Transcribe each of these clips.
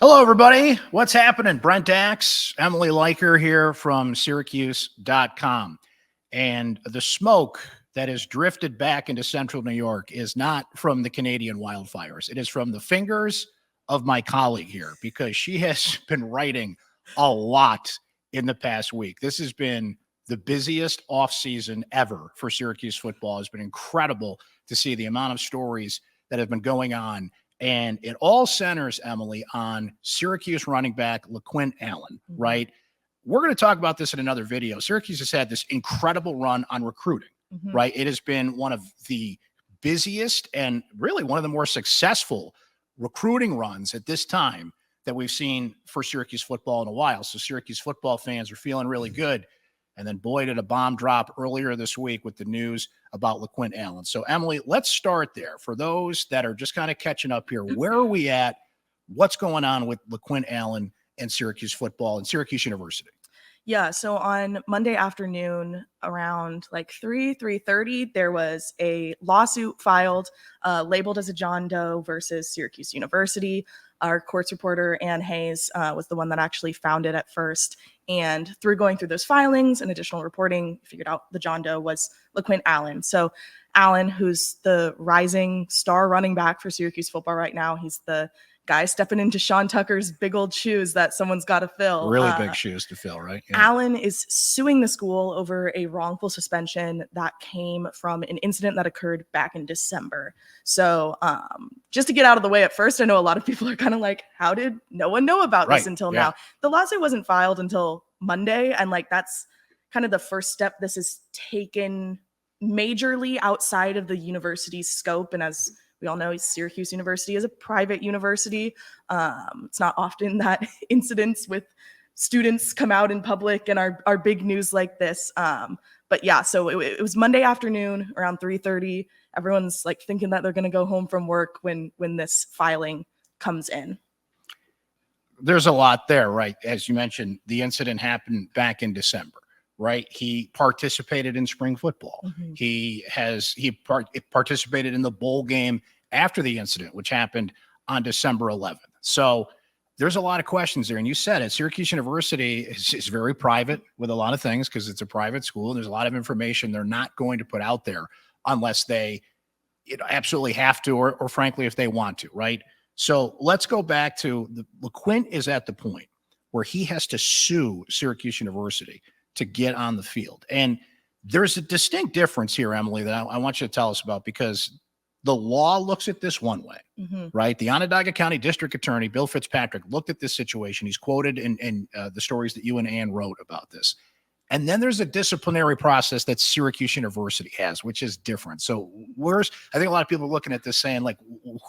Hello, everybody. What's happening? Brent Axe, Emily Leiker here from syracuse.com. And the smoke that has drifted back into central New York is not from the Canadian wildfires. It is from the fingers of my colleague here because she has been writing a lot in the past week. This has been the busiest offseason ever for Syracuse football. It's been incredible to see the amount of stories that have been going on. And it all centers, Emily, on Syracuse running back LeQuint Allen, right? We're going to talk about this in another video. Syracuse has had this incredible run on recruiting, right? It has been one of the busiest and really one of the more successful recruiting runs at this time that we've seen for Syracuse football in a while. So Syracuse football fans are feeling really good. And then, boy, did a bomb drop earlier this week with the news about LeQuint Allen. So, Emily, let's start there. For those that are just kind of catching up here, where are we at? What's going on with LeQuint Allen and Syracuse football and Syracuse University? Yeah, so on Monday afternoon around like 3:30, there was a lawsuit filed labeled as a John Doe versus Syracuse University. Our courts reporter, Ann Hayes, was the one that actually found it at first. And through going through those filings and additional reporting, figured out the John Doe was LeQuint Allen. So Allen, who's the rising star running back for Syracuse football right now, he's the guy stepping into Sean Tucker's big old shoes that someone's got to fill. Really big shoes to fill, right? Yeah. Allen is suing the school over a wrongful suspension that came from an incident that occurred back in December. So just to get out of the way at first, I know a lot of people are kind of like, how did no one know about this until now? The lawsuit wasn't filed until Monday. And like, that's kind of the first step this is taken majorly outside of the university's scope. And as we all know, Syracuse University is a private university. It's not often that incidents with students come out in public and are big news like this. But yeah, so it was Monday afternoon around 3:30. Everyone's like thinking that they're going to go home from work when this filing comes in. There's a lot there, right? As you mentioned, the incident happened back in December. Right. He participated in spring football. He participated in the bowl game after the incident, which happened on December 11th. So there's a lot of questions there. And you said it, Syracuse University is very private with a lot of things because it's a private school. And there's a lot of information they're not going to put out there unless they absolutely have to or frankly, if they want to. Right. So let's go back to LeQuint is at the point where he has to sue Syracuse University to get on the field. And there's a distinct difference here, Emily, that I want you to tell us about because the law looks at this one way, right? The Onondaga County District Attorney, Bill Fitzpatrick, looked at this situation. He's quoted in the stories that you and Ann wrote about this. And then there's a disciplinary process that Syracuse University has, which is different. So I think a lot of people are looking at this saying, like,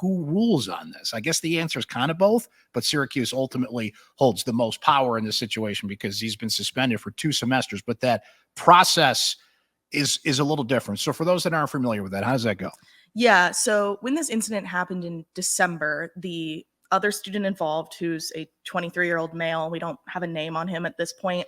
who rules on this? I guess the answer is kind of both, but Syracuse ultimately holds the most power in this situation because he's been suspended for 2 semesters. But that process is a little different. So for those that aren't familiar with that, how does that go? Yeah, so when this incident happened in December, the other student involved, who's a 23-year-old male, we don't have a name on him at this point,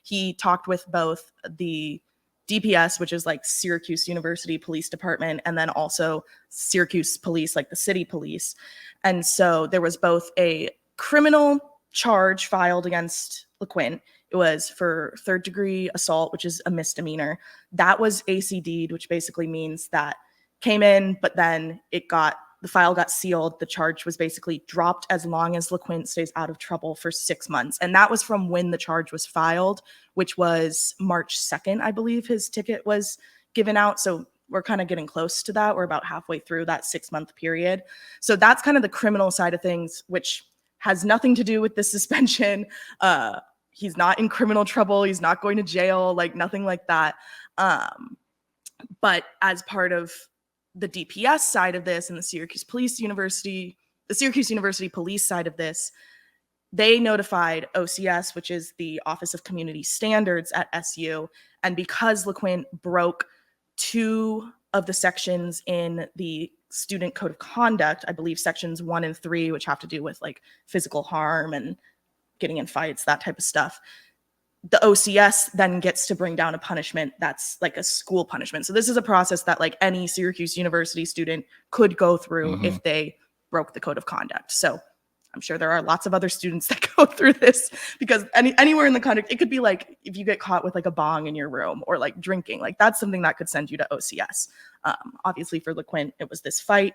he talked with both the DPS, which is like Syracuse University Police Department, and then also Syracuse Police, like the city police. And so there was both a criminal charge filed against LeQuint. It was for 3rd-degree assault, which is a misdemeanor. That was ACD'd, which basically means that came in, but then the file got sealed. The charge was basically dropped as long as LeQuint stays out of trouble for 6 months. And that was from when the charge was filed, which was March 2nd, I believe his ticket was given out. So we're kind of getting close to that. We're about halfway through that 6-month period. So that's kind of the criminal side of things, which has nothing to do with the suspension. He's not in criminal trouble. He's not going to jail, like nothing like that. But as part of the DPS side of this and the Syracuse University police side of this, they notified OCS, which is the Office of Community Standards at SU. And because LeQuint broke 2 of the sections in the student code of conduct, I believe sections 1 and 3, which have to do with like physical harm and getting in fights, that type of stuff, the OCS then gets to bring down a punishment that's like a school punishment. So this is a process that like any Syracuse University student could go through if they broke the code of conduct. So I'm sure there are lots of other students that go through this, because anywhere in the country, it could be like if you get caught with like a bong in your room or like drinking, like that's something that could send you to OCS. Obviously for LeQuint, it was this fight.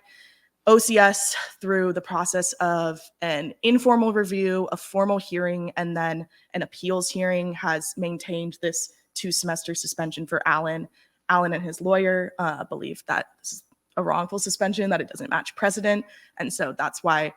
OCS, through the process of an informal review, a formal hearing, and then an appeals hearing, has maintained this 2-semester suspension for Allen. Allen and his lawyer believe that this is a wrongful suspension, that it doesn't match precedent, and so that's why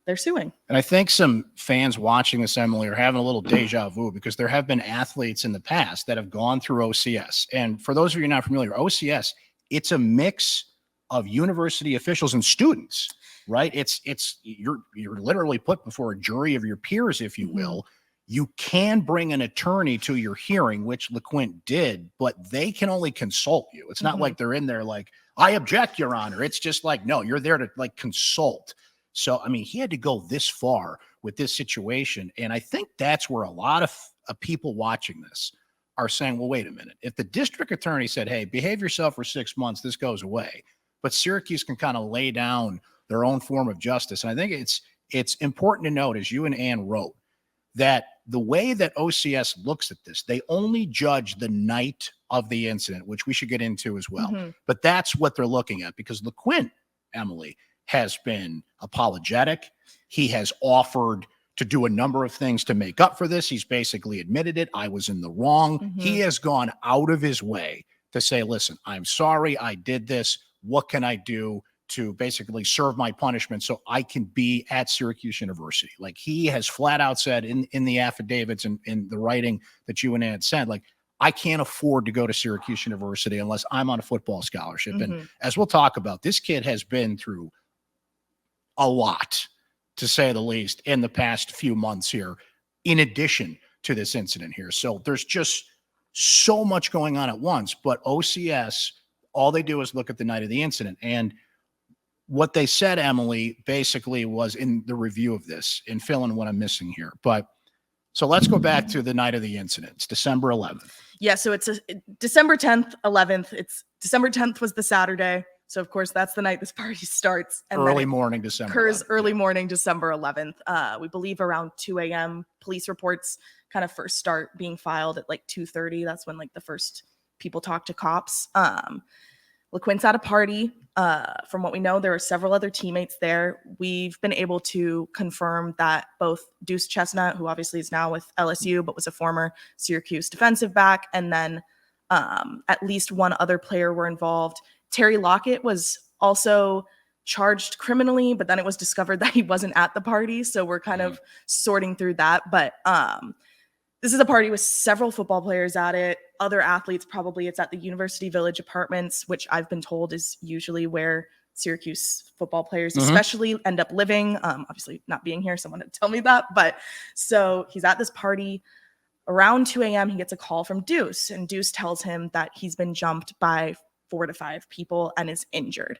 they're suing. And I think some fans watching this, Emily, are having a little deja vu, because there have been athletes in the past that have gone through OCS. And for those of you not familiar, OCS, it's a mix of university officials and students, right? You're literally put before a jury of your peers, if you will. You can bring an attorney to your hearing, which LeQuint did, but they can only consult you. It's not like they're in there like, I object, Your Honor. It's just like, no, you're there to like consult. So, I mean, he had to go this far with this situation. And I think that's where a lot of people watching this are saying, well, wait a minute. If the district attorney said, hey, behave yourself for 6 months, this goes away. But Syracuse can kind of lay down their own form of justice. And I think it's important to note, as you and Ann wrote, that the way that OCS looks at this, they only judge the night of the incident, which we should get into as well. But that's what they're looking at, because LeQuint, Emily, has been apologetic. He has offered to do a number of things to make up for this. He's basically admitted it. I was in the wrong. He has gone out of his way to say, listen, I'm sorry I did this. What can I do to basically serve my punishment so I can be at Syracuse University? Like, he has flat out said in the affidavits and in the writing that you and Ann sent, like, I can't afford to go to Syracuse University unless I'm on a football scholarship. And as we'll talk about, this kid has been through a lot, to say the least, in the past few months here, in addition to this incident here. So there's just so much going on at once. But OCS, all they do is look at the night of the incident. And what they said, Emily, basically was in the review of this, and fill in what I'm missing here. But so let's go back to the night of the incident. It's December 11th. Yeah, so it's December 10th, 11th. It's December 10th was the Saturday. So, of course, that's the night this party starts. And early morning, December 11th. Occurs early morning, December 11th. We believe around 2 a.m. Police reports kind of first start being filed at like 2:30. That's when like the first people talk to cops. LeQuint's at a party. From what we know, there are several other teammates there. We've been able to confirm that both Deuce Chestnut, who obviously is now with LSU, but was a former Syracuse defensive back, and then at least one other player were involved. Terry Lockett was also charged criminally, but then it was discovered that he wasn't at the party. So we're kind of sorting through that. But this is a party with several football players at it, other athletes. Probably it's at the University Village Apartments, which I've been told is usually where Syracuse football players especially end up living. Obviously not being here, someone had to tell me that. But so he's at this party. Around 2 a.m., he gets a call from Deuce, and Deuce tells him that he's been jumped by 4 to 5 people and is injured.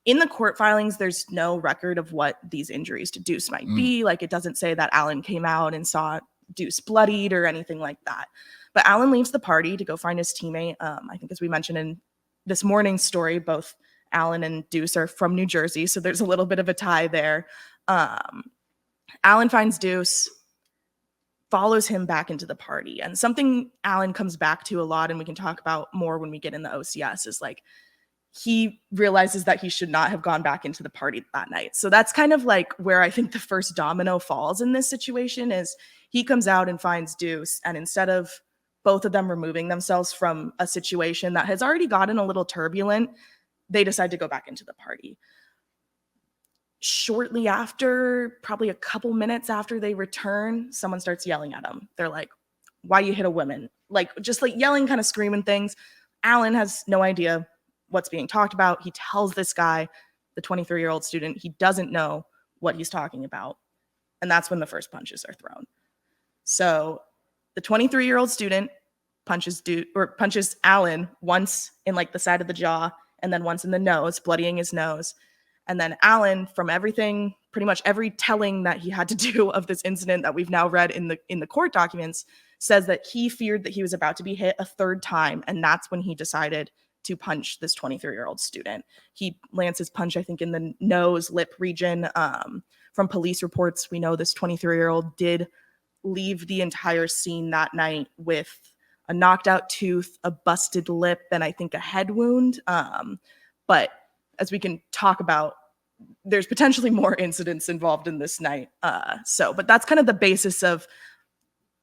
In the court filings, there's no record of what these injuries to Deuce might be. Like, it doesn't say that Allen came out and saw Deuce bloodied or anything like that. But Allen leaves the party to go find his teammate. I think, as we mentioned in this morning's story, both Allen and Deuce are from New Jersey, so there's a little bit of a tie there. Allen finds Deuce, follows him back into the party. And something Allen comes back to a lot, and we can talk about more when we get in the OCS, is like, he realizes that he should not have gone back into the party that night. So that's kind of like where I think the first domino falls in this situation, is he comes out and finds Deuce, and instead of both of them removing themselves from a situation that has already gotten a little turbulent, they decide to go back into the party. Shortly after, probably a couple minutes after they return, someone starts yelling at them. They're like, why you hit a woman? Like, just like yelling, kind of screaming things. Allen has no idea what's being talked about. He tells this guy, the 23-year-old student, he doesn't know what he's talking about. And that's when the first punches are thrown. So the 23-year-old student punches Allen once in like the side of the jaw, and then once in the nose, bloodying his nose. And then Allen, from everything, pretty much every telling that he had to do of this incident that we've now read in the court documents, says that he feared that he was about to be hit a third time. And that's when he decided to punch this 23-year-old student. He lands his punch, I think, in the nose, lip region. From police reports, we know this 23-year-old did leave the entire scene that night with a knocked out tooth, a busted lip, and I think a head wound. But as we can talk about, there's potentially more incidents involved in this night. But that's kind of the basis of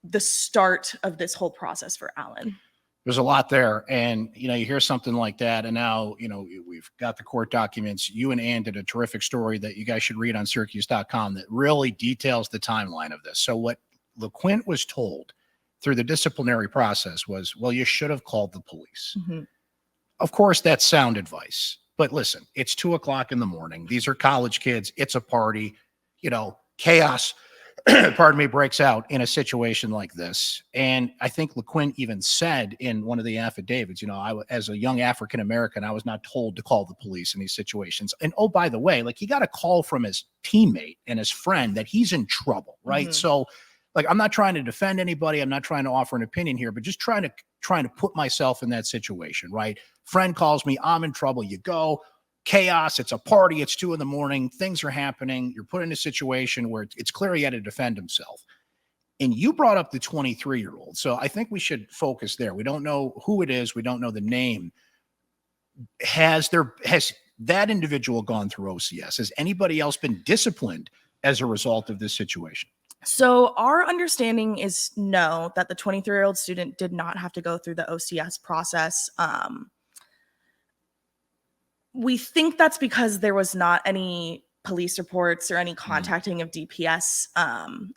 the start of this whole process for Allen. There's a lot there. And, you hear something like that. And now, we've got the court documents. You and Ann did a terrific story that you guys should read on syracuse.com that really details the timeline of this. So what LeQuint was told through the disciplinary process was, well, you should have called the police. Mm-hmm. Of course, that's sound advice. But listen, it's 2:00 in the morning. These are college kids. It's a party. Chaos, breaks out in a situation like this. And I think LeQuint even said in one of the affidavits, as a young African-American, I was not told to call the police in these situations. And oh, by the way, he got a call from his teammate and his friend that he's in trouble, right? Mm-hmm. So I'm not trying to defend anybody. I'm not trying to offer an opinion here, but just trying to put myself in that situation, right? Friend calls me, I'm in trouble. You go, chaos. It's a party. It's 2 a.m. Things are happening. You're put in a situation where it's clear he had to defend himself. And you brought up the 23-year-old. So I think we should focus there. We don't know who it is. We don't know the name. Has that individual gone through OCS? Has anybody else been disciplined as a result of this situation? So our understanding is no, that the 23-year-old student did not have to go through the OCS process. We think that's because there was not any police reports or any contacting of DPS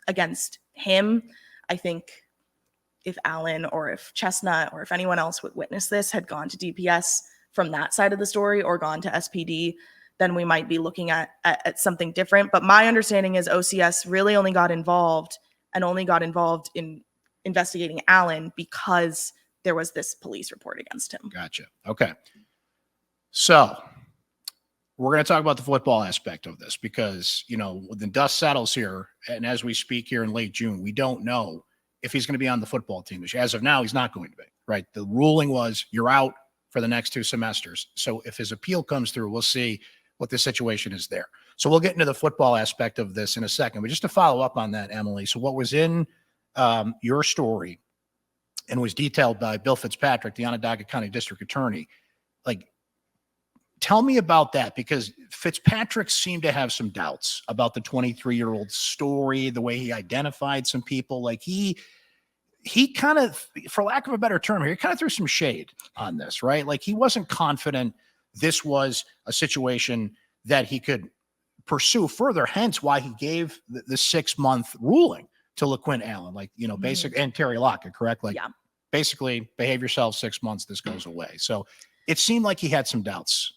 against him. I think if Allen or if Chestnut or if anyone else would witness this had gone to DPS from that side of the story or gone to SPD, then we might be looking at something different. But my understanding is OCS really only got involved in investigating Allen because there was this police report against him. Gotcha. Okay. So we're going to talk about the football aspect of this because, when the dust settles here, and as we speak here in late June, we don't know if he's going to be on the football team. As of now, he's not going to be, right? The ruling was you're out for the next 2 semesters. So if his appeal comes through, we'll see what the situation is there. So we'll get into the football aspect of this in a second. But just to follow up on that, Emily, so what was in your story and was detailed by Bill Fitzpatrick, the Onondaga County District Attorney, tell me about that, because Fitzpatrick seemed to have some doubts about the 23-year-old story, the way he identified some people. He kind of, for lack of a better term here, he kind of threw some shade on this, right? He wasn't confident this was a situation that he could pursue further, hence why he gave the 6-month ruling to LeQuint Allen, basic, and Terry Lockett, correct? Basically behave yourself 6 months, this goes away. So it seemed like he had some doubts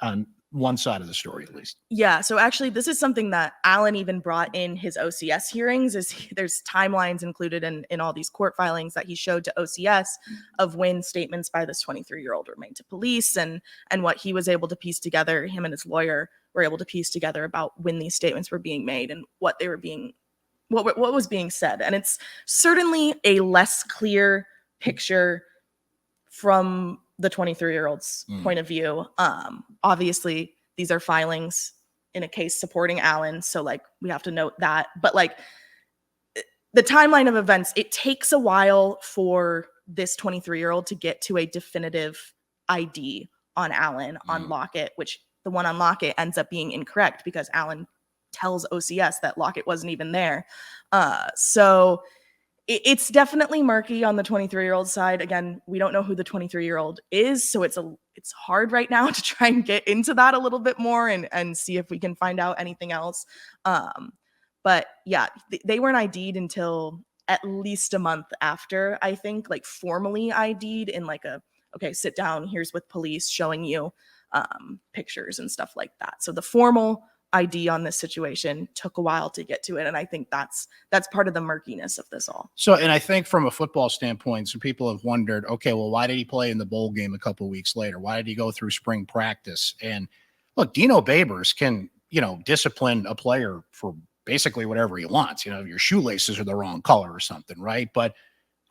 on one side of the story, at least. Yeah. So actually, this is something that Allen even brought in his OCS hearings. There's timelines included in all these court filings that he showed to OCS of when statements by this 23-year-old were made to police and what he was able to piece together. Him and his lawyer were able to piece together about when these statements were being made and what was being said. And it's certainly a less clear picture from the 23-year-old's point of view. Obviously, these are filings in a case supporting Allen, so we have to note that. But the timeline of events, it takes a while for this 23-year-old to get to a definitive ID on Allen on Lockett, which the one on Lockett ends up being incorrect because Allen tells OCS that Lockett wasn't even there. So it's definitely murky on the 23-year-old side. Again, we don't know who the 23-year-old is, so it's hard right now to try and get into that a little bit more and see if we can find out anything else. But yeah, they weren't ID'd until at least a month after, I think, formally ID'd in okay, sit down, here's with police showing you pictures and stuff like that. So the formal ID on this situation took a while to get to it. And I think that's part of the murkiness of this all. So, and I think from a football standpoint, some people have wondered, okay, well, why did he play in the bowl game a couple of weeks later? Why did he go through spring practice? And look, Dino Babers can, discipline a player for basically whatever he wants. Your shoelaces are the wrong color or something, right? But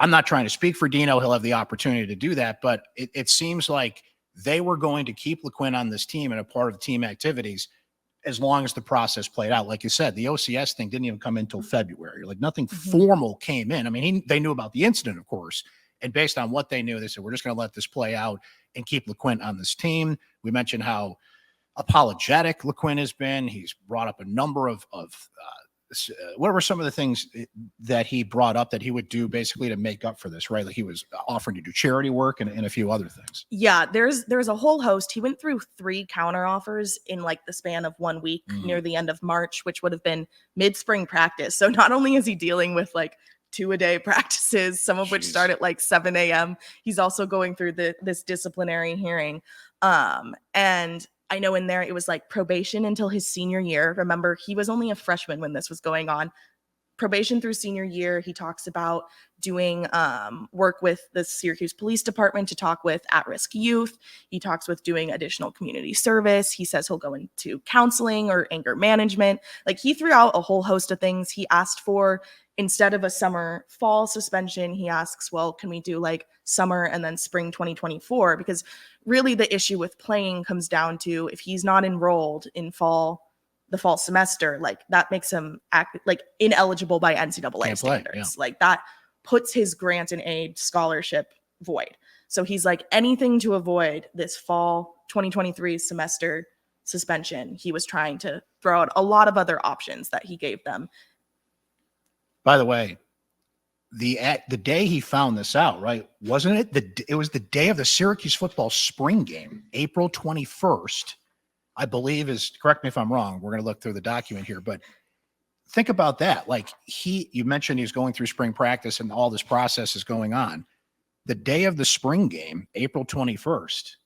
I'm not trying to speak for Dino. He'll have the opportunity to do that. But it seems like they were going to keep LeQuint on this team and a part of the team activities as long as the process played out. Like you said, the OCS thing didn't even come in until February. Like nothing formal came in. I mean, they knew about the incident, of course. And based on what they knew, they said, we're just going to let this play out and keep LeQuint on this team. We mentioned how apologetic LeQuint has been. He's brought up a number of what were some of the things that he brought up that he would do basically to make up for this, right? Like he was offering to do charity work and a few other things. Yeah, there's a whole host. He went through 3 counter offers in like the span of 1 week near the end of March, which would have been mid-spring practice. So not only is he dealing with like 2-a-day practices, some of which start at like 7 a.m., he's also going through this disciplinary hearing. And I know in there it was like probation until his senior year. Remember, he was only a freshman when this was going on. Probation through senior year. He talks about doing work with the Syracuse Police Department to talk with at-risk youth. He talks with doing additional community service. He says he'll go into counseling or anger management. Like he threw out a whole host of things. He asked for, instead of a fall suspension, he asks, well, can we do like summer and then spring 2024? Because really the issue with playing comes down to if he's not enrolled in the fall semester, like that makes him act like ineligible by NCAA standards. Yeah. Like that puts his grant and aid scholarship void. So he's like, anything to avoid this fall 2023 semester suspension. He was trying to throw out a lot of other options that he gave them. By the way, the day he found this out, right? Wasn't it? It was the day of the Syracuse football spring game, April 21st, I believe is, correct me if I'm wrong. We're going to look through the document here, but think about that. Like you mentioned he's going through spring practice and all this process is going on. The day of the spring game, April 21st,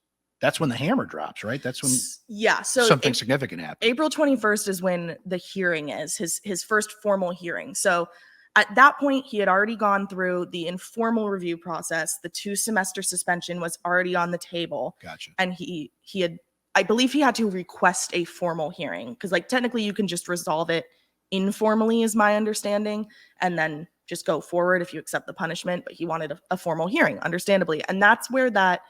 that's when the hammer drops, right? That's when so something significant happens. April 21st is when the hearing is, his first formal hearing. So at that point, he had already gone through the informal review process. The 2-semester suspension was already on the table. Gotcha. And he had, I believe he had to request a formal hearing because like technically you can just resolve it informally is my understanding and then just go forward if you accept the punishment. But he wanted a formal hearing, understandably. And that's where that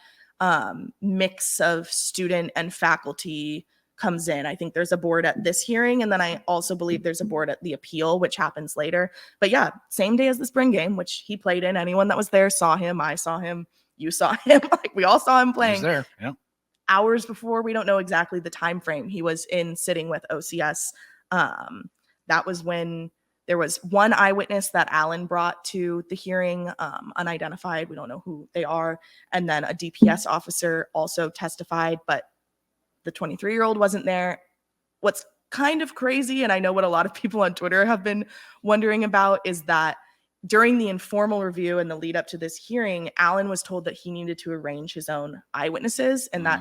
mix of student and faculty comes in. I think there's a board at this hearing, and then I also believe there's a board at the appeal, which happens later. But yeah, same day as the spring game, which he played in. Anyone that was there saw him. I saw him. You saw him. Like we all saw him playing. He was there. Yeah. Hours before. We don't know exactly the time frame he was in sitting with OCS. That was when there was one eyewitness that Allen brought to the hearing, unidentified. We don't know who they are. And then a DPS officer also testified, but the 23-year-old wasn't there. What's kind of crazy, and I know what a lot of people on Twitter have been wondering about, is that during the informal review and the lead up to this hearing, Allen was told that he needed to arrange his own eyewitnesses, and that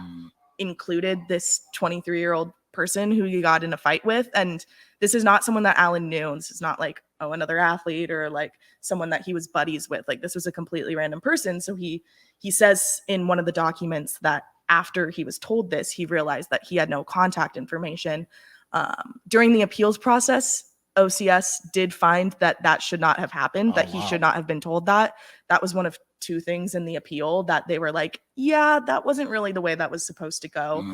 included this 23-year-old person who he got in a fight with. And this is not someone that Allen knew. This is not like, oh, another athlete or like someone that he was buddies with. Like this was a completely random person. So he says in one of the documents that after he was told this, he realized that he had no contact information. During the appeals process, OCS did find that should not have happened, that he should not have been told that. That was one of 2 things in the appeal that they were like, yeah, that wasn't really the way that was supposed to go.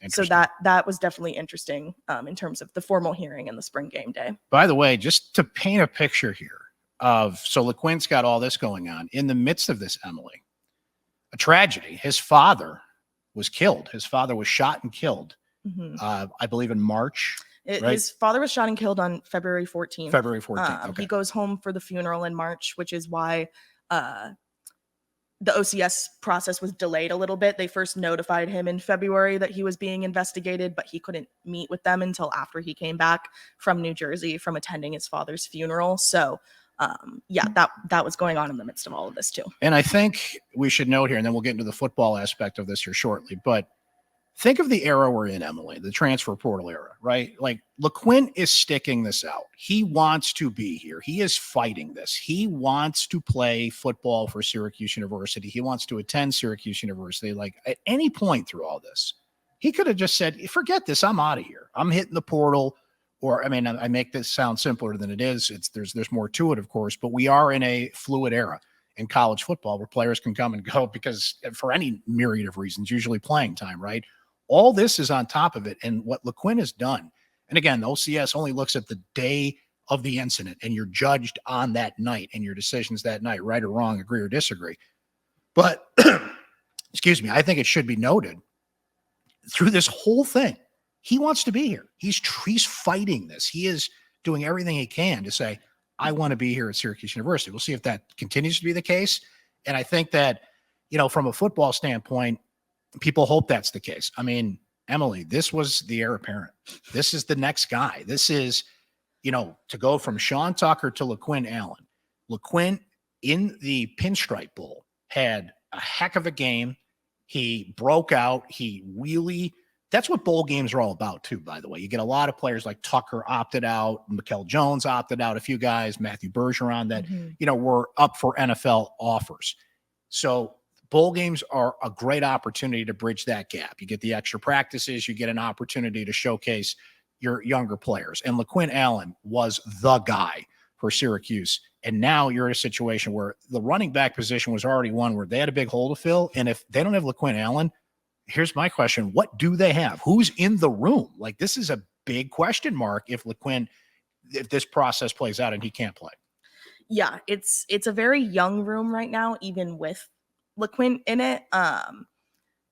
So that was definitely interesting in terms of the formal hearing and the spring game day. By the way, just to paint a picture here so LeQuint's got all this going on. In the midst of this, Emily, a tragedy. His father was killed. His father was shot and killed, I believe in March. Right? His father was shot and killed on February 14th. February 14th. Okay. He goes home for the funeral in March, which is why the OCS process was delayed a little bit. They first notified him in February that he was being investigated, but he couldn't meet with them until after he came back from New Jersey from attending his father's funeral. So that was going on in the midst of all of this too. And I think we should note here, and then we'll get into the football aspect of this here shortly, but think of the era we're in, Emily, the transfer portal era, right? Like LeQuint is sticking this out. He wants to be here. He is fighting this. He wants to play football for Syracuse University. He wants to attend Syracuse University. Like at any point through all this, he could have just said, forget this. I'm out of here. I'm hitting the portal. Or, I mean, I make this sound simpler than it is. There's more to it, of course, but we are in a fluid era in college football where players can come and go because for any myriad of reasons, usually playing time, right? all this is on top of it. And what LeQuint has done, and again, the OCS only looks at the day of the incident, and you're judged on that night and your decisions that night, right or wrong, agree or disagree. But excuse me, I think it should be noted through this whole thing, he wants to be here. He's fighting this. He is doing everything he can to say, I want to be here at Syracuse University. We'll see if that continues to be the case. And I think that, from a football standpoint, people hope that's the case. I mean, Emily, this was the heir apparent. This is the next guy. This is, to go from Sean Tucker to LeQuint Allen. LeQuint in the Pinstripe Bowl had a heck of a game. He broke out. That's what bowl games are all about too, by the way. You get a lot of players like Tucker opted out, Mikel Jones opted out, a few guys, Matthew Bergeron that, were up for NFL offers. So bowl games are a great opportunity to bridge that gap. You get the extra practices, you get an opportunity to showcase your younger players. And LeQuint Allen was the guy for Syracuse. And now you're in a situation where the running back position was already one where they had a big hole to fill. And if they don't have LeQuint Allen, here's my question. What do they have? Who's in the room? Like, this is a big question mark if this process plays out and he can't play. Yeah, it's a very young room right now, even with LeQuint in it.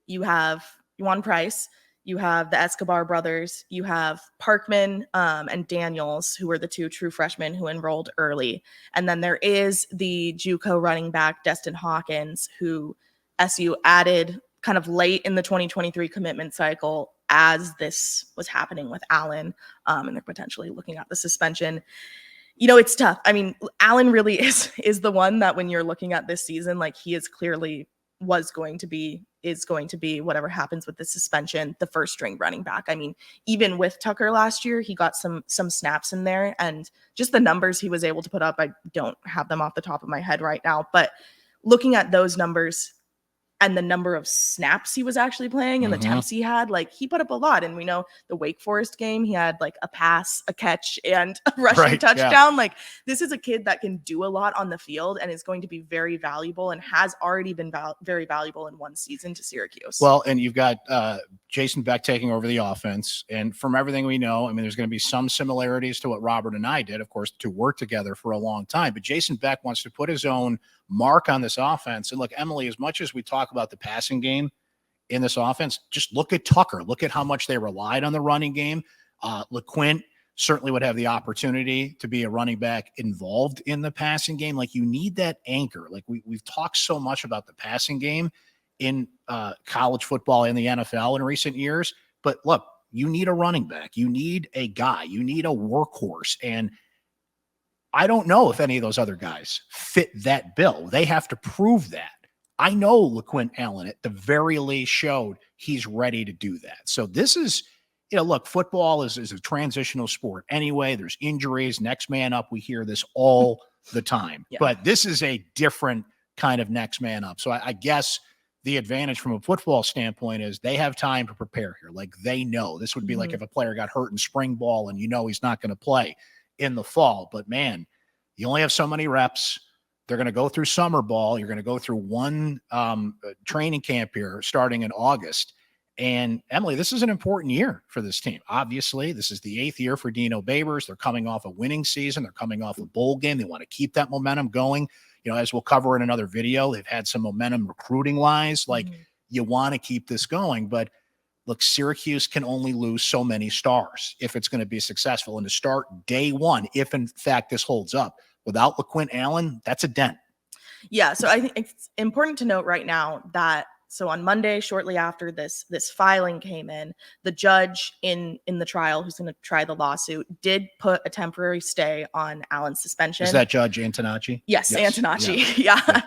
You have Juwan Price, you have the Escobar brothers, you have Parkman and Daniels, who are the two true freshmen who enrolled early. And then there is the JUCO running back, Destin Hawkins, who SU added kind of late in the 2023 commitment cycle as this was happening with Allen, and they're potentially looking at the suspension. It's tough. I mean, Allen really is the one that when you're looking at this season, like, he is clearly is going to be whatever happens with the suspension, the first string running back. I mean, even with Tucker last year, he got some snaps in there, and just the numbers he was able to put up, I don't have them off the top of my head right now, but looking at those numbers and the number of snaps he was actually playing and the attempts he had, like, he put up a lot. And we know the Wake Forest game, he had like a pass, a catch, and a rushing touchdown. Yeah. Like, this is a kid that can do a lot on the field and is going to be very valuable and has already been very valuable in one season to Syracuse. Well, and you've got Jason Beck taking over the offense. And from everything we know, I mean, there's going to be some similarities to what Robert and I did, of course, to work together for a long time. But Jason Beck wants to put his own mark on this offense. And look, Emily, as much as we talk about the passing game in this offense, just look at Tucker. Look at how much they relied on the running game. LeQuint certainly would have the opportunity to be a running back involved in the passing game. Like, you need that anchor. Like, we've talked so much about the passing game in college football and the NFL in recent years. But look, you need a running back. You need a guy. You need a workhorse. And I don't know if any of those other guys fit that bill. They have to prove that. I know LeQuint Allen at the very least showed he's ready to do that. So this is, look, football is a transitional sport anyway. There's injuries, next man up. We hear this all the time. Yeah. But this is a different kind of next man up. So I guess the advantage from a football standpoint is they have time to prepare here. Like, they know. This would be like if a player got hurt in spring ball and he's not going to play in the fall. But man, you only have so many reps. They're going to go through summer ball. You're going to go through one training camp here starting in August. And Emily, this is an important year for this team. Obviously, this is the 8th year for Dino Babers. They're coming off a winning season. They're coming off a bowl game. They want to keep that momentum going. As we'll cover in another video, they've had some momentum recruiting wise. Like, you want to keep this going, but look, Syracuse can only lose so many stars if it's going to be successful. And to start day one, if in fact this holds up, without LeQuint Allen, that's a dent. Yeah, so I think it's important to note right now that on Monday, shortly after this filing came in, the judge in the trial who's going to try the lawsuit did put a temporary stay on Allen's suspension. Is that Judge Antonacci? Yes. Antonacci. Yeah.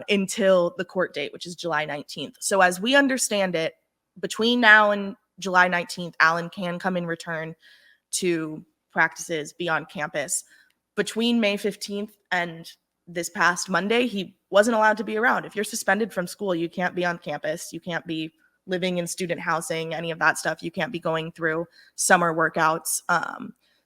Until the court date, which is July 19th. So as we understand it, between now and July 19th, Allen can come in return to practices, be on campus. Between May 15th and this past Monday, he wasn't allowed to be around. If you're suspended from school, you can't be on campus. You can't be living in student housing, any of that stuff. You can't be going through summer workouts.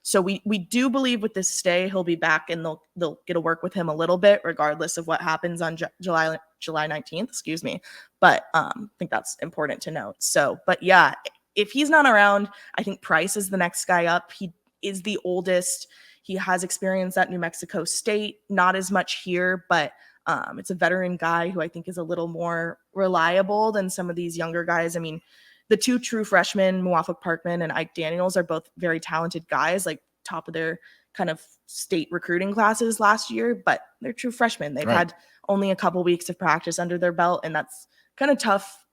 So we do believe with this stay, he'll be back and they'll get to work with him a little bit, regardless of what happens on July 19th, excuse me. But I think that's important to note. So, but yeah, if he's not around, I think Price is the next guy up. He is the oldest. He has experience at New Mexico State, not as much here, but it's a veteran guy who I think is a little more reliable than some of these younger guys. I mean, the two true freshmen, Muafak Parkman and Ike Daniels, are both very talented guys, like top of their kind of state recruiting classes last year, but they're true freshmen. They've had only a couple weeks of practice under their belt, and that's kind of tough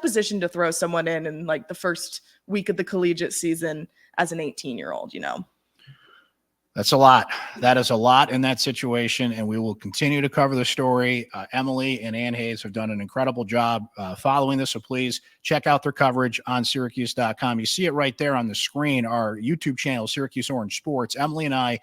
position to throw someone in like the first week of the collegiate season as an 18-year-old, you know. That's a lot. That is a lot in that situation, and we will continue to cover the story. Emily and Ann Hayes have done an incredible job following this, so please check out their coverage on syracuse.com. You see it right there on the screen, our YouTube channel, Syracuse Orange Sports. Emily and I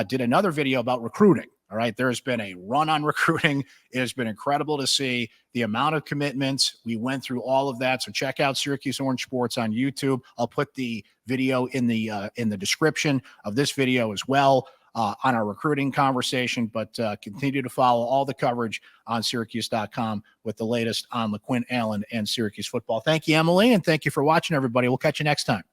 did another video about recruiting. All right, there's been a run on recruiting. It has been incredible to see the amount of commitments. We went through all of that, so check out Syracuse Orange Sports on YouTube. I'll put the video in the description of this video as well on our recruiting conversation. But continue to follow all the coverage on Syracuse.com with the latest on LeQuint Allen and Syracuse football. Thank you, Emily, and thank you for watching, everybody. We'll catch you next time.